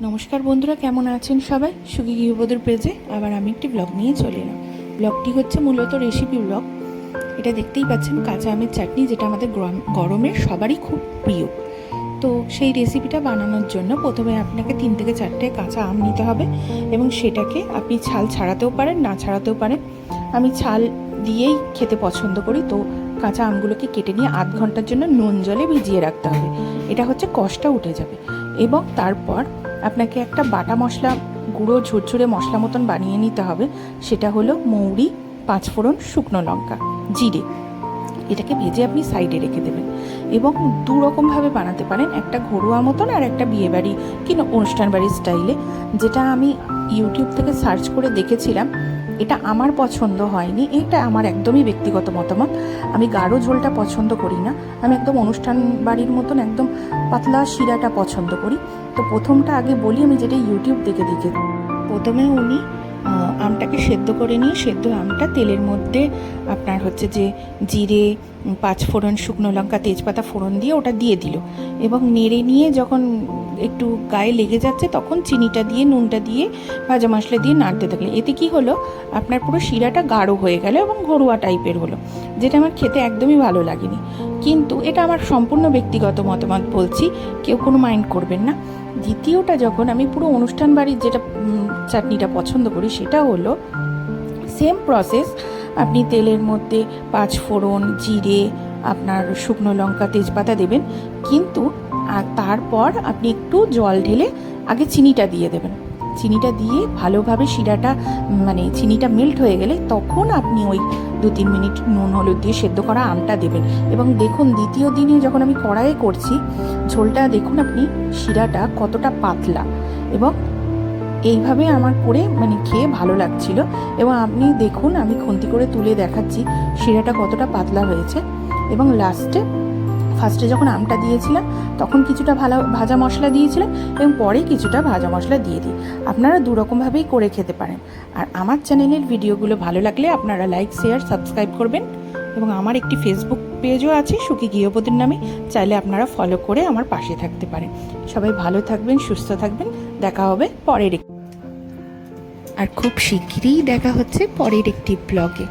নমস্কার বন্ধুরা, কেমন আছেন সবাই? সুখী গৃহবধূর পেজে আবার আমি একটি ব্লগ নিয়ে চলে এলাম। ব্লগটি হচ্ছে মূলত রেসিপি ব্লগ। এটা দেখতেই পাচ্ছেন কাঁচা আমের চাটনি, যেটা আমাদের গরমের সবারই খুব প্রিয়। তো সেই রেসিপিটা বানানোর জন্য প্রথমে আপনাকে 3 থেকে 4টে কাঁচা আম নিতে হবে এবং সেটাকে আপনি ছাল ছাড়াতেও পারেন, না ছাড়াতেও পারেন। আমি ছাল দিয়েই খেতে পছন্দ করি। তো কাঁচা আমগুলোকে কেটে নিয়ে আধ ঘন্টার জন্য নুন জলে ভিজিয়ে রাখতে হবে। এটা হচ্ছে কষটা উঠে যাবে। এবং তারপর আপনাকে একটা বাটা মশলা, গুঁড়ো ঝুরঝুরে মশলা মতন বানিয়ে নিতে হবে। সেটা হলো মৌরি, 5 ফোড়ন, শুকনো লঙ্কা, জিরে। এটাকে ভেজে আপনি সাইডে রেখে দেবেন। এবং দু রকমভাবে বানাতে পারেন, একটা ঘরোয়া মতন আর একটা বিয়েবাড়ি কি অনুষ্ঠান বাড়ির স্টাইলে। যেটা আমি ইউটিউব থেকে সার্চ করে দেখেছিলাম, এটা আমার পছন্দ হয়নি। এটা আমার একদমই ব্যক্তিগত মতামত। আমি গাঢ় ঝোলটা পছন্দ করি না। আমি একদম অনুষ্ঠান বাড়ির মতন একদম পাতলা শিরাটা পছন্দ করি। তো প্রথমটা আগে বলি, আমি যেটা ইউটিউব দেখে প্রথমে উনি আমটাকে সেদ্ধ করে নিয়ে, সেদ্ধ আমটা তেলের মধ্যে আপনার হচ্ছে যে জিরে, 5 ফোড়ন, শুকনো লঙ্কা, তেজপাতা ফোড়ন দিয়ে ওটা দিয়ে দিল। এবং নেড়ে নিয়ে যখন একটু গায়ে লেগে যাচ্ছে তখন চিনিটা দিয়ে, নুনটা দিয়ে, ভাজা মশলা দিয়ে নাড়তে থাকলে এতে কি হলো, আপনার পুরো শিরাটা গাঢ় হয়ে গেল এবং ঘরোয়া টাইপের হলো, যেটা আমার খেতে একদমই ভালো লাগেনি। কিন্তু এটা আমার সম্পূর্ণ ব্যক্তিগত মতামত বলছি, কেউ কোনো মাইন্ড করবেন না। দ্বিতীয়টা যখন আমি পুরো অনুষ্ঠান বাড়ির যেটা চাটনিটা পছন্দ করি, সেটা হলো সেম প্রসেস। আপনি তেলের মধ্যে 5 ফোড়ন, জিরে, আপনার শুকনো লঙ্কা, তেজপাতা দেবেন, কিন্তু তারপর আপনি একটু জল ঢেলে আগে চিনিটা দিয়ে দেবেন। চিনিটা দিয়ে ভালোভাবে শিরাটা, মানে চিনিটা মেল্ট হয়ে গেলে তখন আপনি ওই 2-3 মিনিট নুন হলুদ দিয়ে সেদ্ধ করা আমটা দেবেন। এবং দেখুন, দ্বিতীয় দিনে যখন আমি কড়াইয়ে করছি, ঝোলটা দেখুন আপনি, শিরাটা কতটা পাতলা। এবং এইভাবে আমার করে খেয়ে ভালো লাগছিল। এবং আপনি দেখুন, আমি খুন্তি করে তুলে দেখাচ্ছি শিরাটা কতটা পাতলা হয়েছে। এবং ফার্স্টে যখন আমটা দিয়েছিলাম তখন কিছুটা ভাজা মশলা দিয়েছিলাম এবং পরে কিছুটা ভাজা মশলা দিয়ে দিই। আপনারা দু রকমভাবেই করে খেতে পারেন। আর আমার চ্যানেলের ভিডিওগুলো ভালো লাগলে আপনারা লাইক, শেয়ার, সাবস্ক্রাইব করবেন। এবং আমার একটি ফেসবুক পেজও আছে সুখী গৃহবধূর নামে, চাইলে আপনারা ফলো করে আমার পাশে থাকতে পারেন। সবাই ভালো থাকবেন, সুস্থ থাকবেন। দেখা হবে পরের, আর খুব শিগগিরই দেখা হচ্ছে পরের একটি ব্লগে।